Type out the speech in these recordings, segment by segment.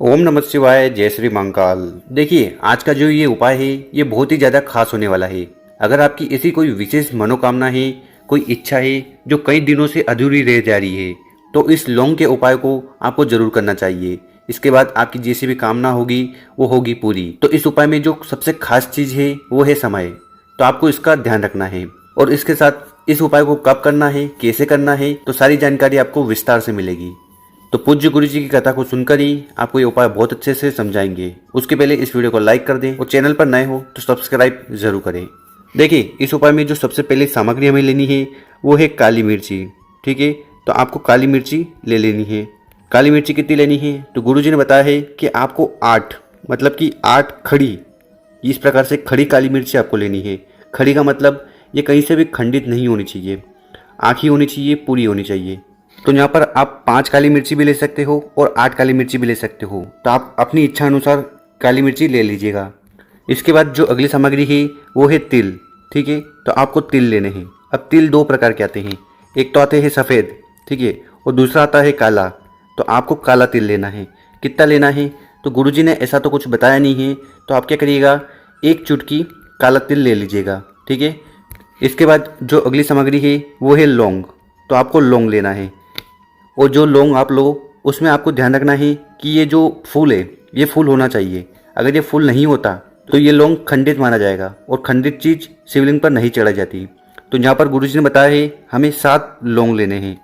ओम नमः शिवाय, जय श्री महाकाल। देखिए, आज का जो ये उपाय है ये बहुत ही ज़्यादा खास होने वाला है। अगर आपकी ऐसी कोई विशेष मनोकामना है, कोई इच्छा है जो कई दिनों से अधूरी रह जा रही है, तो इस लौंग के उपाय को आपको जरूर करना चाहिए। इसके बाद आपकी जैसी भी कामना होगी वो होगी पूरी। तो इस उपाय में जो सबसे खास चीज़ है वो है समय। तो आपको इसका ध्यान रखना है और इसके साथ इस उपाय को कब करना है, कैसे करना है, तो सारी जानकारी आपको विस्तार से मिलेगी। तो पूज्य गुरु जी की कथा को सुनकर ही आपको ये उपाय बहुत अच्छे से समझाएंगे। उसके पहले इस वीडियो को लाइक कर दें और चैनल पर नए हो तो सब्सक्राइब जरूर करें। देखिए, इस उपाय में जो सबसे पहले सामग्री हमें लेनी है वो है काली मिर्ची। ठीक है, तो आपको काली मिर्ची ले लेनी है। काली मिर्ची कितनी लेनी है, तो गुरु जी ने बताया है कि आपको 8 मतलब कि 8 खड़ी, इस प्रकार से खड़ी काली मिर्ची आपको लेनी है। खड़ी का मतलब ये कहीं से भी खंडित नहीं होनी चाहिए, आँखी होनी चाहिए, पूरी होनी चाहिए। तो यहाँ पर आप 5 काली मिर्ची भी ले सकते हो और 8 काली मिर्ची भी ले सकते हो। तो आप अपनी इच्छा अनुसार काली मिर्ची ले लीजिएगा। इसके बाद जो अगली सामग्री है वो है तिल। ठीक है, तो आपको तिल लेने हैं। अब तिल 2 प्रकार के आते हैं, एक तो आते हैं सफ़ेद, ठीक है, और दूसरा आता है काला। तो आपको काला तिल लेना है। कितना लेना है, तो गुरुजी ने ऐसा तो कुछ बताया नहीं है, तो आप क्या करिएगा, 1 चुटकी काला तिल ले लीजिएगा। ठीक है, इसके बाद जो अगली सामग्री है वो है लौंग। तो आपको लौंग लेना है और जो लौंग आप लो उसमें आपको ध्यान रखना है कि ये जो फूल है ये फूल होना चाहिए। अगर ये फूल नहीं होता तो ये लौंग खंडित माना जाएगा और खंडित चीज़ शिवलिंग पर नहीं चढ़ाई जाती। तो यहाँ पर गुरुजी ने बताया है हमें 7 लौंग लेने हैं।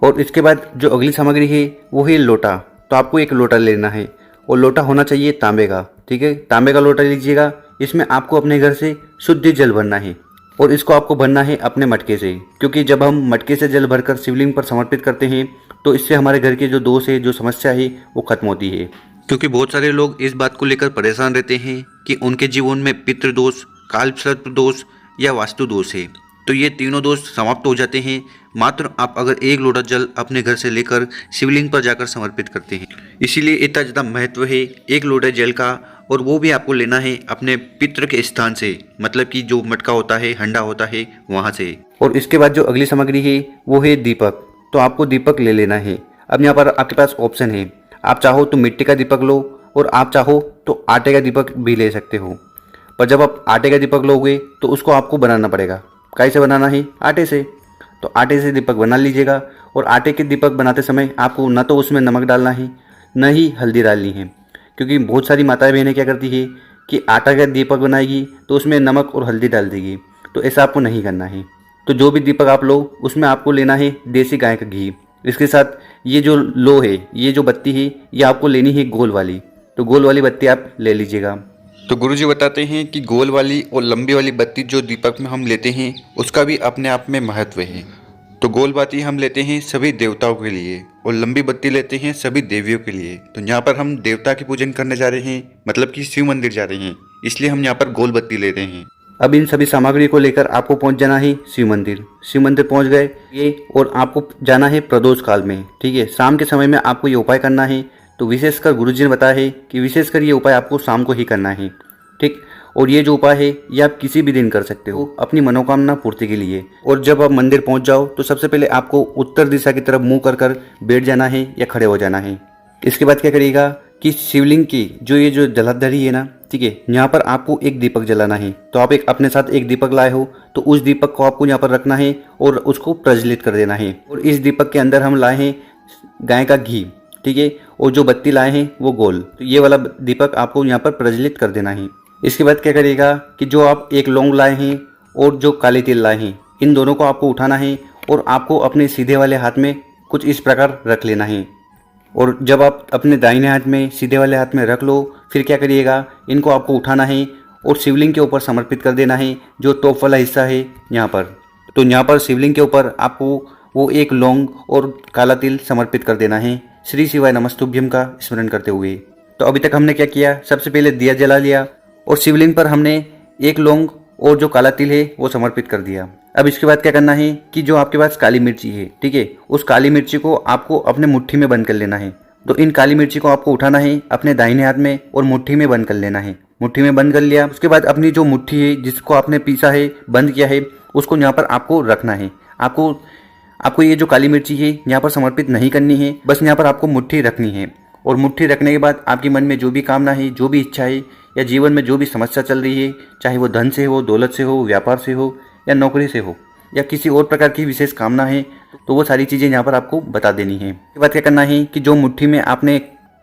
और इसके बाद जो अगली सामग्री है वो है लोटा। तो आपको 1 लोटा लेना है और लोटा होना चाहिए तांबे का। ठीक है, तांबे का लोटा लीजिएगा। इसमें आपको अपने घर से शुद्ध जल भरना है और इसको आपको भरना है अपने मटके से, क्योंकि जब हम मटके से जल भरकर शिवलिंग पर समर्पित करते हैं तो इससे हमारे घर के जो दोष है, जो समस्या है, वो खत्म होती है। क्योंकि बहुत सारे लोग इस बात को लेकर परेशान रहते हैं कि उनके जीवन में पितृदोष, कालसर्प दोष या वास्तु दोष है। तो ये तीनों दोष समाप्त हो जाते हैं मात्र आप अगर 1 लोटा जल अपने घर से लेकर शिवलिंग पर जाकर समर्पित करते हैं। इसीलिए इतना ज़्यादा महत्व है 1 लोटे जल का, और वो भी आपको लेना है अपने पितृ के स्थान से, मतलब कि जो मटका होता है, हंडा होता है, वहाँ से। और इसके बाद जो अगली सामग्री है वो है दीपक। तो आपको दीपक ले लेना है। अब यहाँ पर आपके पास ऑप्शन है, आप चाहो तो मिट्टी का दीपक लो और आप चाहो तो आटे का दीपक भी ले सकते हो। पर जब आप आटे का दीपक लोगे तो उसको आपको बनाना पड़ेगा। कैसे बनाना है, आटे से। तो आटे से दीपक बना लीजिएगा। और आटे के दीपक बनाते समय आपको न तो उसमें नमक डालना है, न ही हल्दी डालनी है, क्योंकि बहुत सारी माताएं बहनें क्या करती है कि आटा का दीपक बनाएगी तो उसमें नमक और हल्दी डाल देगी। तो ऐसा आपको नहीं करना है। तो जो भी दीपक आप लो उसमें आपको लेना है देसी गाय का घी। इसके साथ ये जो लो है, ये जो बत्ती है, ये आपको लेनी है गोल वाली। तो गोल वाली बत्ती आप ले लीजिएगा। तो गुरुजी बताते हैं कि गोल वाली और लंबी वाली बत्ती जो दीपक में हम लेते हैं उसका भी अपने आप में महत्व है। तो गोल बत्ती हम लेते हैं सभी देवताओं के लिए और लंबी बत्ती लेते हैं सभी देवियों के लिए। तो यहाँ पर हम देवता की पूजन करने जा रहे हैं, मतलब कि शिव मंदिर जा रहे हैं, इसलिए हम यहाँ पर गोल बत्ती ले रहे हैं। अब इन सभी सामग्री को लेकर आपको पहुँच जाना है शिव मंदिर। शिव मंदिर पहुँच गए ये, और आपको जाना है प्रदोष काल में। ठीक है, शाम के समय में आपको ये उपाय करना है। तो विशेषकर गुरुजी ने बताया है कि विशेषकर ये उपाय आपको शाम को ही करना है। ठीक, और ये जो उपाय है ये आप किसी भी दिन कर सकते हो अपनी मनोकामना पूर्ति के लिए। और जब आप मंदिर पहुंच जाओ तो सबसे पहले आपको उत्तर दिशा की तरफ मुंह कर कर बैठ जाना है या खड़े हो जाना है। इसके बाद क्या करिएगा कि शिवलिंग की जो ये जो जलाधरी है ना, ठीक है, यहाँ पर आपको 1 दीपक जलाना है। तो आप एक अपने साथ 1 दीपक लाए हो तो उस दीपक को आपको यहाँ पर रखना है और उसको प्रज्वलित कर देना है। और इस दीपक के अंदर हम लाए हैं गाय का घी। ठीक है, और जो बत्ती लाए हैं वो गोल। तो ये वाला दीपक आपको यहाँ पर प्रज्वलित कर देना है। इसके बाद क्या करिएगा कि जो आप 1 लौंग लाए हैं और जो काले तिल लाए हैं, इन दोनों को आपको उठाना है और आपको अपने सीधे वाले हाथ में कुछ इस प्रकार रख लेना है। और जब आप अपने दाहिने हाथ में सीधे वाले हाथ में रख लो, फिर क्या करिएगा, इनको आपको उठाना है और शिवलिंग के ऊपर समर्पित कर देना है, जो टॉप वाला हिस्सा है यहाँ पर। तो यहाँ पर शिवलिंग के ऊपर आपको वो 1 लौंग और काला तिल समर्पित कर देना है, श्री शिवाय नमस्तुभ्यम का स्मरण करते हुए। तो अभी तक हमने क्या किया, सबसे पहले दिया जला लिया और शिवलिंग पर हमने 1 लौंग और जो काला तिल है वो समर्पित कर दिया। अब इसके बाद क्या करना है कि जो आपके पास काली मिर्ची है, ठीक है, उस काली मिर्ची को आपको अपने मुट्ठी में बंद कर लेना है। तो इन काली मिर्ची को आपको उठाना है अपने दाहिने हाथ में और मुट्ठी में बंद कर लेना है। मुट्ठी में बंद कर लिया, उसके बाद अपनी जो मुट्ठी है जिसको आपने पीसा है, बंद किया है, उसको यहाँ पर आपको रखना है। आपको ये जो काली मिर्ची है यहाँ पर समर्पित नहीं करनी है, बस यहाँ पर आपको मुट्ठी रखनी है और मुट्ठी रखने के बाद आपके मन में जो भी कामना है, जो भी इच्छा है, या जीवन में जो भी समस्या चल रही है, चाहे वो धन से हो, दौलत से हो, व्यापार से हो, या नौकरी से हो, या किसी और प्रकार की विशेष कामना है, तो वो सारी चीज़ें यहाँ पर आपको बता देनी है। इसके बाद क्या करना है कि जो मुट्ठी में आपने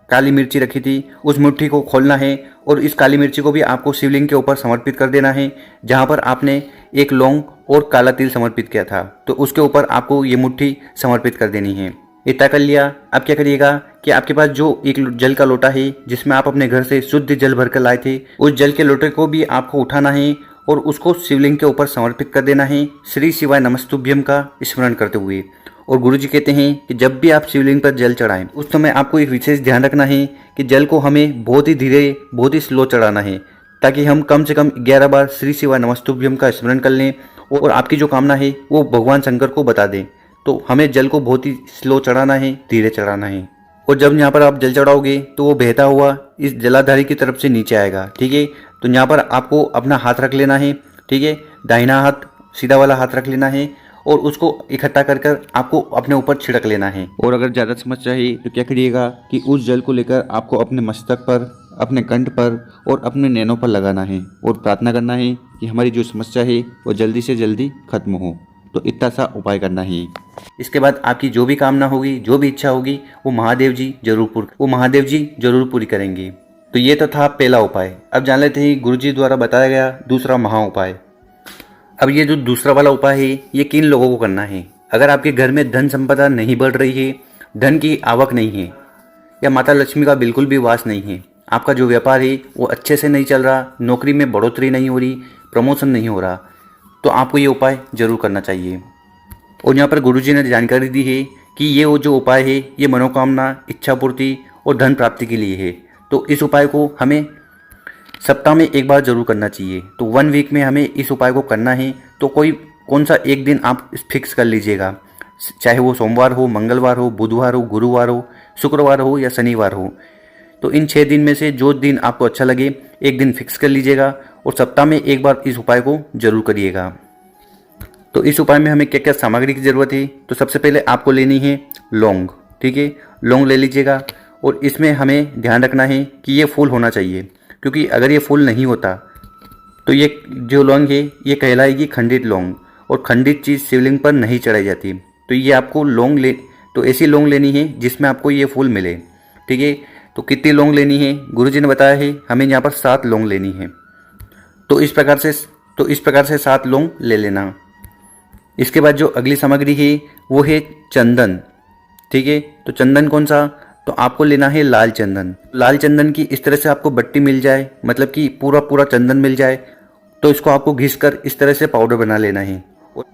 काली मिर्ची रखी थी, उस मुट्ठी को खोलना है और इस काली मिर्ची को भी आपको शिवलिंग के ऊपर समर्पित कर देना है। जहाँ पर आपने एक लौंग और काला तिल समर्पित किया था, तो उसके ऊपर आपको ये मुट्ठी समर्पित कर देनी है। इतना कर लिया। अब क्या करिएगा कि आपके पास जो एक जल का लोटा है, जिसमें आप अपने घर से शुद्ध जल भरकर लाए थे, उस जल के लोटे को भी आपको उठाना है और उसको शिवलिंग के ऊपर समर्पित कर देना है, श्री शिवाय नमस्तुभ्यम का स्मरण करते हुए। और गुरुजी कहते हैं कि जब भी आप शिवलिंग पर जल चढ़ाएं, उस समय आपको एक विशेष ध्यान रखना है कि जल को हमें बहुत ही धीरे, बहुत ही स्लो चढ़ाना है, ताकि हम कम से कम 11 बार श्री शिवाय नमस्तुभ्यम का स्मरण कर लें और आपकी जो कामना है वो भगवान शंकर को बता दें। तो हमें जल को बहुत ही स्लो चढ़ाना है, धीरे चढ़ाना है। और जब यहाँ पर आप जल चढ़ाओगे तो वो बहता हुआ इस जलाधारी की तरफ से नीचे आएगा। ठीक है, तो यहाँ पर आपको अपना हाथ रख लेना है। ठीक है, दाहिना हाथ सीधा वाला हाथ रख लेना है और उसको इकट्ठा कर कर आपको अपने ऊपर छिड़क लेना है। और अगर ज़्यादा समस्या है तो क्या करिएगा कि उस जल को लेकर आपको अपने मस्तक पर, अपने कंठ पर और अपने नैनों पर लगाना है और प्रार्थना करना है कि हमारी जो समस्या है वो जल्दी से जल्दी खत्म हो। तो इतना सा उपाय करना है। इसके बाद आपकी जो भी कामना होगी, जो भी इच्छा होगी, वो महादेव जी जरूर पूरी करेंगे। तो ये तो था पहला उपाय। अब जान लेते हैं गुरुजी द्वारा बताया गया दूसरा महा उपाय। अब ये जो दूसरा वाला उपाय है, ये किन लोगों को करना है? अगर आपके घर में धन संपदा नहीं बढ़ रही है, धन की आवक नहीं है, या माता लक्ष्मी का बिल्कुल भी वास नहीं है, आपका जो व्यापार है वो अच्छे से नहीं चल रहा, नौकरी में बढ़ोतरी नहीं हो रही, प्रमोशन नहीं हो रहा, तो आपको ये उपाय जरूर करना चाहिए। और यहाँ पर गुरुजी ने जानकारी दी है कि ये जो उपाय है ये मनोकामना, इच्छा पूर्ति और धन प्राप्ति के लिए है। तो इस उपाय को हमें सप्ताह में एक बार जरूर करना चाहिए। तो 1 वीक में हमें इस उपाय को करना है। तो कौन सा एक दिन आप फिक्स कर लीजिएगा, चाहे वो सोमवार हो, मंगलवार हो, बुधवार हो, गुरुवार हो, शुक्रवार हो या शनिवार हो। तो इन 6 दिन में से जो दिन आपको अच्छा लगे एक दिन फिक्स कर लीजिएगा और सप्ताह में एक बार इस उपाय को जरूर करिएगा। तो इस उपाय में हमें क्या क्या सामग्री की ज़रूरत है? तो सबसे पहले आपको लेनी है लौंग। ठीक है, लौंग ले लीजिएगा और इसमें हमें ध्यान रखना है कि ये फूल होना चाहिए, क्योंकि अगर ये फूल नहीं होता तो ये जो लौंग है ये कहलाएगी खंडित लौंग, और खंडित चीज़ शिवलिंग पर नहीं चढ़ाई जाती। तो ये आपको तो ऐसी लौंग लेनी है जिसमें आपको ये फूल मिले। ठीक है, तो कितनी लौंग लेनी है? गुरुजी ने बताया है हमें यहाँ पर 7 लौंग लेनी है। तो इस प्रकार से 7 लौंग ले लेना। इसके बाद जो अगली सामग्री है वो है चंदन। ठीक है, तो चंदन कौन सा? तो आपको लेना है लाल चंदन। लाल चंदन की इस तरह से आपको बट्टी मिल जाए, मतलब कि पूरा चंदन मिल जाए, तो इसको आपको घिस कर इस तरह से पाउडर बना लेना है।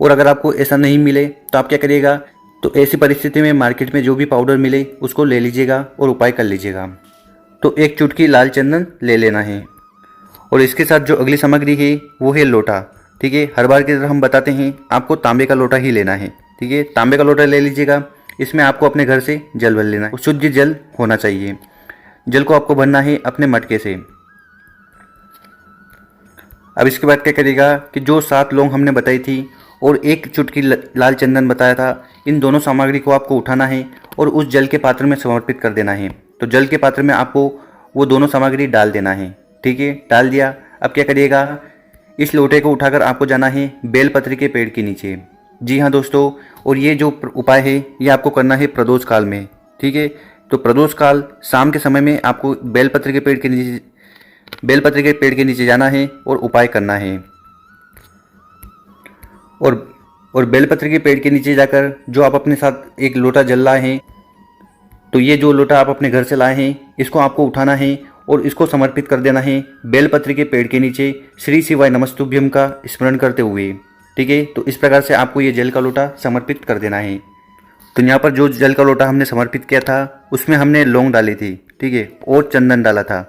और अगर आपको ऐसा नहीं मिले तो आप क्या करिएगा, तो ऐसी परिस्थिति में मार्केट में जो भी पाउडर मिले उसको ले लीजिएगा और उपाय कर लीजिएगा। तो 1 चुटकी लाल चंदन ले लेना है। और इसके साथ जो अगली सामग्री है वो है लोटा। ठीक है, हर बार की तरह हम बताते हैं आपको तांबे का लोटा ही लेना है। ठीक है, तांबे का लोटा ले लीजिएगा। इसमें आपको अपने घर से जल भर लेना है, शुद्ध जल होना चाहिए। जल को आपको भरना है अपने मटके से। अब इसके बाद क्या करिएगा कि जो 7 लौंग हमने बताई थी और 1 चुटकी लाल चंदन बताया था, इन दोनों सामग्री को आपको उठाना है और उस जल के पात्र में समर्पित कर देना है। तो जल के पात्र में आपको वो दोनों सामग्री डाल देना है। ठीक है, डाल दिया। अब क्या करिएगा, इस लोटे को उठाकर आपको जाना है बेलपत्री के पेड़ के नीचे। जी हाँ दोस्तों, और ये जो उपाय है ये आपको करना है प्रदोष काल में। ठीक है, तो प्रदोष काल शाम के समय में आपको बेलपत्री के पेड़ के नीचे जाना है और उपाय करना है। और बेलपत्री के पेड़ के नीचे जाकर जो आप अपने साथ एक लोटा जल लाए हैं, तो ये जो लोटा आप अपने घर से लाए हैं इसको आपको उठाना है और इसको समर्पित कर देना है बेलपत्री के पेड़ के नीचे श्री शिवाय नमस्तुभ्यम का स्मरण करते हुए। ठीक है, तो इस प्रकार से आपको ये जल का लोटा समर्पित कर देना है। तो यहाँ पर जो जल का लोटा हमने समर्पित किया था उसमें हमने लौंग डाली थी। ठीक है, और चंदन डाला था।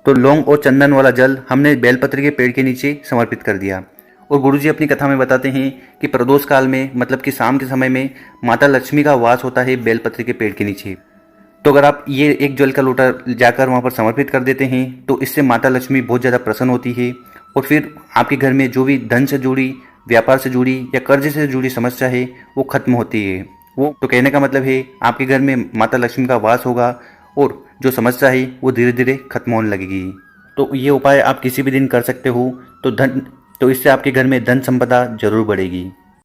तो लौंग और चंदन वाला जल हमने बेलपत्री के पेड़ के नीचे समर्पित कर दिया। और गुरुजी अपनी कथा में बताते हैं कि प्रदोष काल में, मतलब कि शाम के समय में, माता लक्ष्मी का वास होता है बेलपत्री के पेड़ के नीचे। तो अगर आप ये एक जल का लोटा जाकर वहाँ पर समर्पित कर देते हैं तो इससे माता लक्ष्मी बहुत ज़्यादा प्रसन्न होती है और फिर आपके घर में जो भी धन से जुड़ी, व्यापार से जुड़ी या कर्ज से जुड़ी समस्या है वो खत्म होती है। वो तो कहने का मतलब है आपके घर में माता लक्ष्मी का वास होगा और जो समस्या है वो धीरे धीरे खत्म होने लगेगी। तो ये उपाय आप किसी भी दिन कर सकते हो, तो इससे आपके घर में धन संपदा जरूर बढ़ेगी।